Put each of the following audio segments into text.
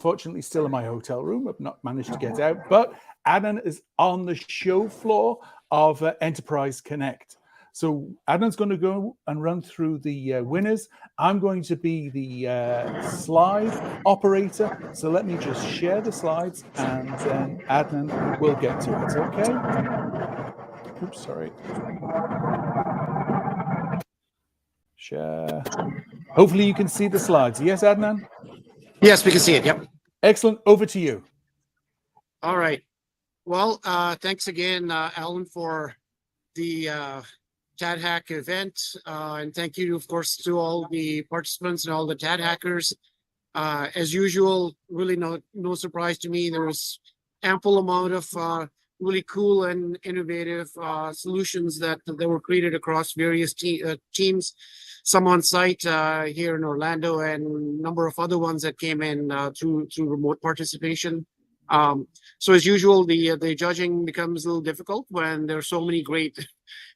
unfortunately still in my hotel room. I've not managed to get out, but Adnan is on the show floor of Enterprise Connect. So Adnan's going to go and run through the winners. I'm going to be the slide operator. So let me just share the slides and then Adnan will get to it, okay? Oops, sorry. Share. Hopefully you can see the slides. Yes, Adnan? Yes, we can see it, yep. Excellent, over to you. All right. Well, thanks again, Alan, for the TADHack event. And thank you, of course, to all the participants and all the TADHackers. As usual, really no surprise to me. There was ample amount of really cool and innovative solutions that were created across various teams. Some on site here in Orlando, and a number of other ones that came in through remote participation. So as usual, the judging becomes a little difficult when there are so many great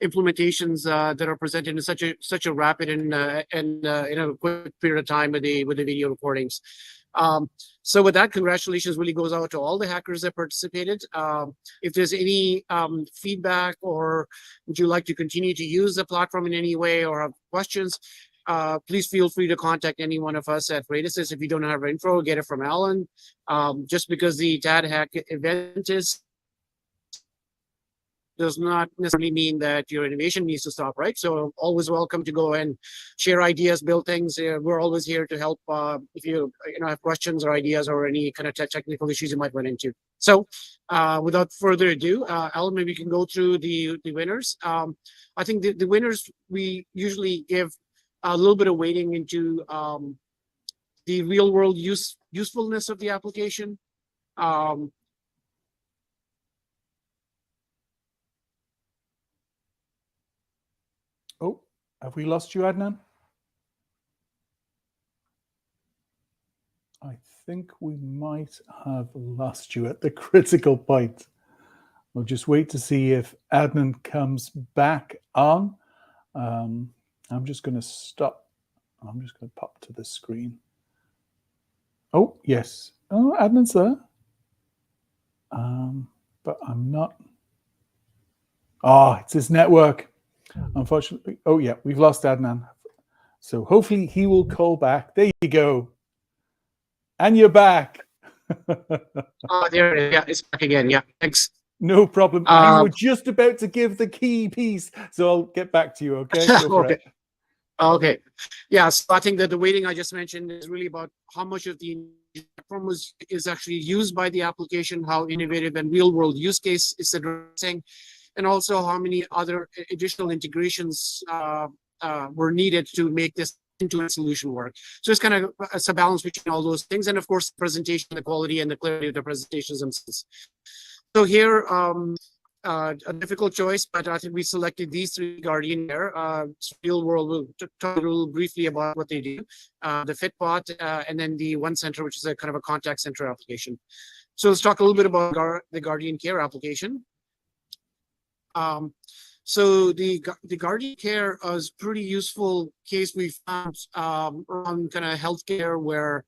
implementations that are presented in such a rapid and in a quick period of time with the video recordings. So with that, congratulations really goes out to all the hackers that participated. If there's any feedback, or would you like to continue to use the platform in any way, or have questions, please feel free to contact any one of us at Radisys. If you don't have our info, get it from Alan. Just because the TADHack event does not necessarily mean that your innovation needs to stop, right? So always welcome to go and share ideas, build things. We're always here to help if you have questions or ideas or any kind of technical issues you might run into. So without further ado, Alan, maybe we can go through the winners. I think the winners, we usually give a little bit of weighting into the real world usefulness of the application. Oh, have we lost you, Adnan? I think we might have lost you at the critical point. We'll just wait to see if Adnan comes back on. I'm just going to stop. I'm just going to pop to the screen. Oh, yes. Oh, Adnan's there. But I'm not. Oh, it's his network. Unfortunately. Oh, yeah, we've lost Adnan. So hopefully he will call back. There you go. And you're back. Oh, there it is. Yeah, it's back again. Yeah, thanks. No problem. You were just about to give the key piece, so I'll get back to you, okay? Go for okay. It. Okay. Yeah, so I think that the weighting I just mentioned is really about how much of the platform is actually used by the application, how innovative and real-world use case is addressing, and also how many other additional integrations were needed to make this into a solution work. So it's kind of a balance between all those things, and of course, the presentation, the quality, and the clarity of the presentations themselves. So here, a difficult choice, but I think we selected these three Guardian here. Real World will talk a little briefly about what they do, the FitBot, and then the One Center, which is a kind of a contact center application. So let's talk a little bit about the Guardian Care application. So the Guardian Care is a pretty useful case we found around kind of healthcare, where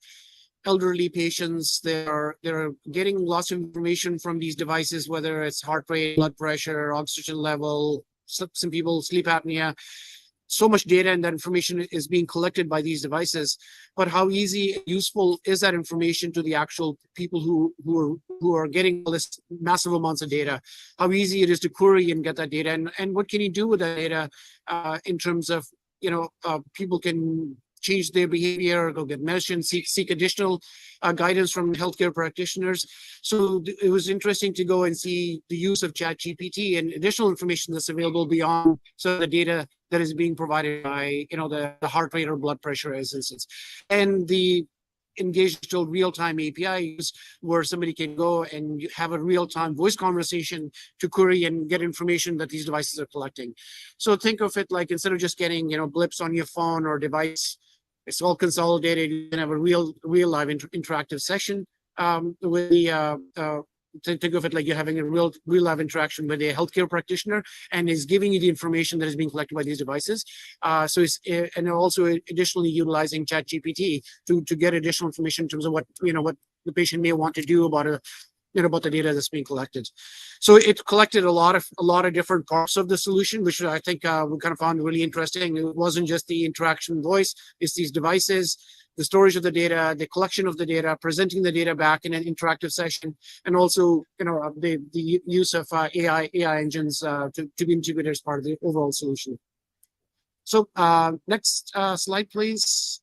elderly patients, they're getting lots of information from these devices, whether it's heart rate, blood pressure, oxygen level, some people sleep apnea. So much data and that information is being collected by these devices. But how easy and useful is that information to the actual people who are getting all this massive amounts of data? How easy it is to query and get that data, and what can you do with that data in terms of, people can change their behavior, go get medicine, seek additional guidance from healthcare practitioners. So it was interesting to go and see the use of ChatGPT and additional information that's available beyond the data that is being provided by, the heart rate or blood pressure, as instance. And the engaged digital real-time APIs, where somebody can go and have a real-time voice conversation to query and get information that these devices are collecting. So think of it like, instead of just getting, blips on your phone or device, it's all consolidated. You can have a real live interactive session with the think of it like you're having a real live interaction with a healthcare practitioner, and is giving you the information that is being collected by these devices. So it's and also additionally utilizing ChatGPT to get additional information in terms of what the patient may want to do about about the data that's being collected. So it collected a lot of different parts of the solution, which I think we kind of found really interesting. It wasn't just the interaction voice; it's these devices, the storage of the data, the collection of the data, presenting the data back in an interactive session, and also the use of AI engines to be integrated as part of the overall solution. So next slide, please.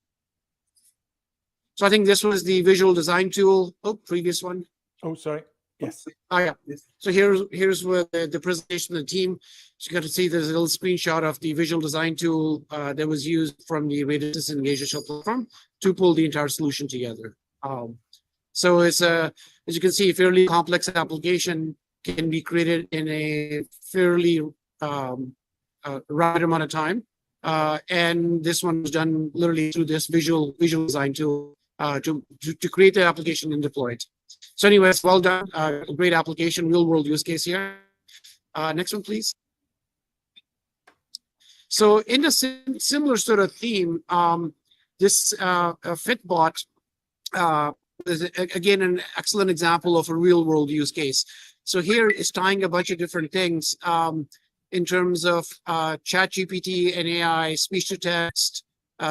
So I think this was the visual design tool. Oh, previous one. Oh, sorry. Yes. Oh, yeah. So here's where the presentation of the team. So you got to see there's a little screenshot of the visual design tool that was used from the Radius Engagement platform to pull the entire solution together. So it's as you can see, a fairly complex application can be created in a fairly rapid amount of time. And this one was done literally through this visual design tool to create the application and deploy it. So anyways, well done. A great application, real world use case here. Next one, please. So in a similar sort of theme, this Fitbot is again an excellent example of a real world use case. So here is tying a bunch of different things in terms of ChatGPT and AI, speech to text,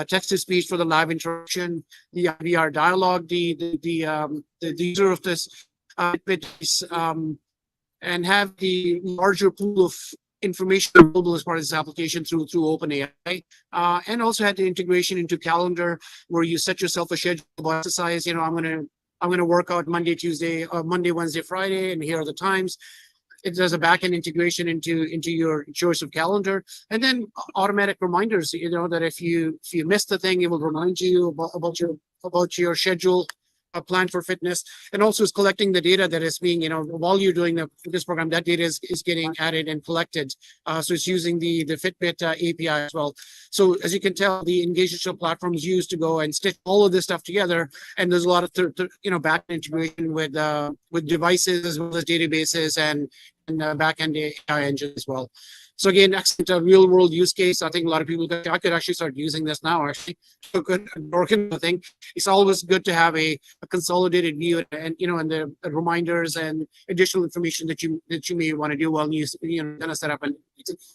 text to speech for the live interaction, the IVR dialogue, the user of this and have the larger pool of information available as part of this application through OpenAI, and also had the integration into calendar where you set yourself a schedule of exercise. I'm gonna work out Monday, Tuesday, or Monday, Wednesday, Friday, and here are the times. It does a backend integration into your choice of calendar, and then automatic reminders. That if you miss the thing, it will remind you about your schedule, plan for fitness, and also is collecting the data that is being while you're doing this program. That data is getting added and collected. So it's using the Fitbit API as well. So as you can tell, the Engagement platform is used to go and stitch all of this stuff together, and there's a lot of back integration with devices as well as databases and back-end AI engine as well. So again, excellent real world use case. I think a lot of people I could actually start using this now. Actually, so good working. I think it's always good to have a consolidated view and the reminders and additional information that you may want to do while you gonna set up an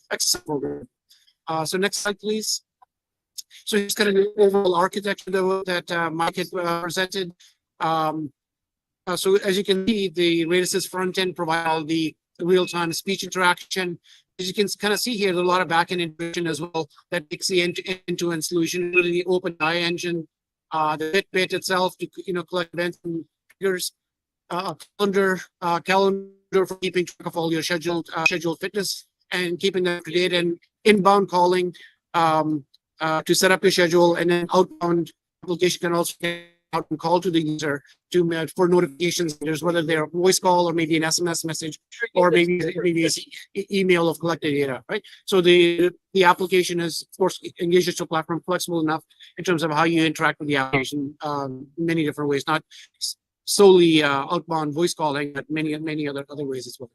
access program. So next slide, please. So here's kind of the overall architecture that Mike had presented. So as you can see, the Radius front end provide all the real-time speech interaction. As you can kind of see here, there's a lot of backend integration as well that makes the end-to-end solution. Really, the OpenAI engine, the Fitbit itself to collect events and triggers, calendar for keeping track of all your scheduled fitness and keeping that up to date, and inbound calling to set up your schedule, and then outbound application can also get out and call to the user for notifications, whether they're a voice call or maybe an SMS message or maybe an email of collected data, right? So the application is, of course, engages your platform flexible enough in terms of how you interact with the application, many different ways, not solely outbound voice calling, but many other ways as well.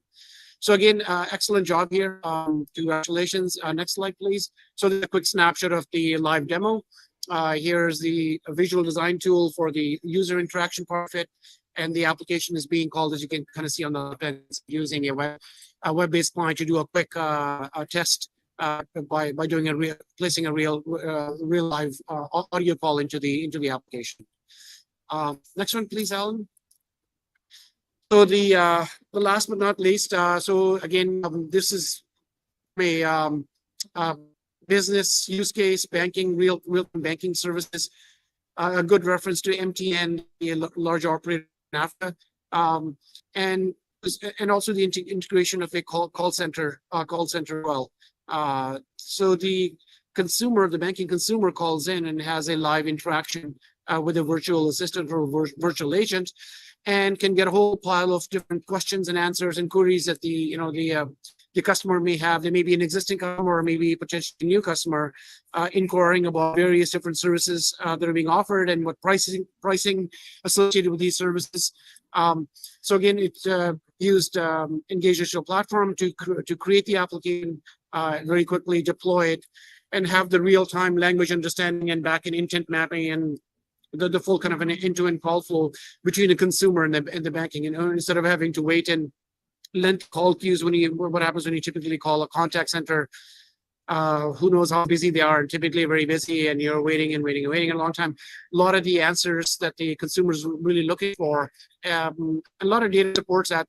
So again, excellent job here. Congratulations. Next slide, please. So a quick snapshot of the live demo. Here's the visual design tool for the user interaction part of it, and the application is being called, as you can kind of see on the left end, using a web-based client to do a quick test by doing placing a real live audio call into the application. Next one, please, Alan. So the last but not least, so again, this is a business use case, banking, real banking services, a good reference to MTN, a large operator in Africa, and also the integration of a call center well. So the banking consumer calls in and has a live interaction with a virtual assistant or virtual agent, and can get a whole pile of different questions and answers and queries that the customer may have. They may be an existing customer or maybe potentially new customer inquiring about various different services that are being offered and what pricing associated with these services. So again, it used Engagement platform to create the application, very quickly deploy it, and have the real-time language understanding and back-end intent mapping and the full kind of an end-to-end call flow between the consumer and the banking, and instead of having to wait in length call queues what happens when you typically call a contact center. Who knows how busy they are, typically very busy, and you're waiting a long time. A lot of the answers that the consumers are really looking for, a lot of data supports that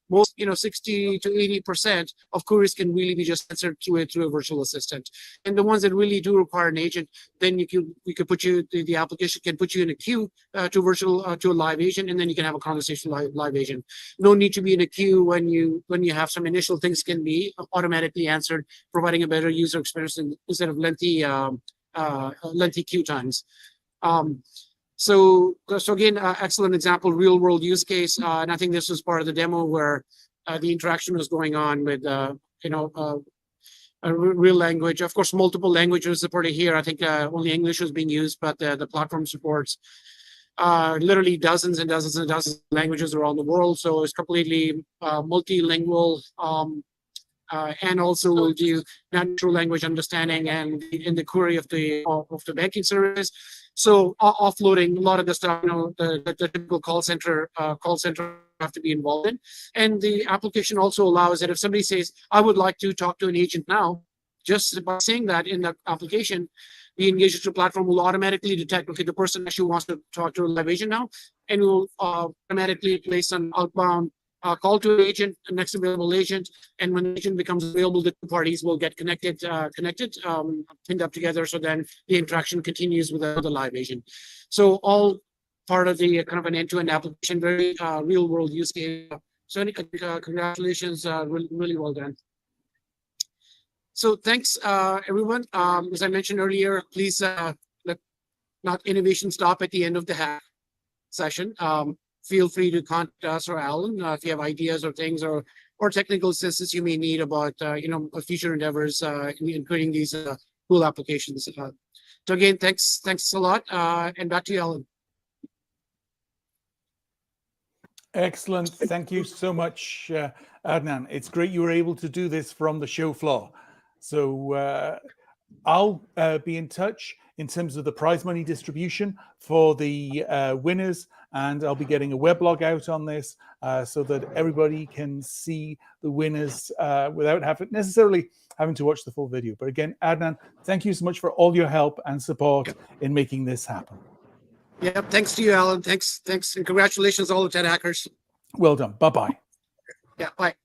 most, 60 to 80% of queries can really be just answered through a virtual assistant. And the ones that really do require an agent, then we could put you, the application can put you in a queue to a live agent, and then you can have a conversation live agent. No need to be in a queue when you have some initial things can be automatically answered, providing a better user experience instead of lengthy queue times. So again, excellent example, real world use case. And I think this was part of the demo where the interaction was going on with, a real language. Of course, multiple languages supported here. I think only English was being used, but the platform supports literally dozens and dozens and dozens of languages around the world. So it's completely multilingual. And also will do natural language understanding and in the query of the banking service. So offloading a lot of the stuff, the typical call center have to be involved in. And the application also allows that if somebody says, I would like to talk to an agent now, just by saying that in the application, the engagement platform will automatically detect, okay, the person actually wants to talk to a live agent now, and will automatically place an outbound call to an agent, the next available agent, and when the agent becomes available, the two parties will get connected, pinned up together, so then the interaction continues with the live agent. So all part of the kind of an end-to-end application, very real-world use case. So congratulations, really well done. So thanks, everyone. As I mentioned earlier, please let not innovation stop at the end of the hack session. Feel free to contact us or Alan if you have ideas or things or technical assistance you may need about future endeavors in creating these cool applications. So again, thanks a lot, and back to you, Alan. Excellent. Thank you so much, Adnan. It's great you were able to do this from the show floor. So I'll be in touch in terms of the prize money distribution for the winners, and I'll be getting a weblog out on this so that everybody can see the winners without necessarily having to watch the full video. But again, Adnan, thank you so much for all your help and support in making this happen. Yeah, thanks to you, Alan. Thanks, and congratulations all the TADHackers. Well done. Bye-bye. Yeah, bye.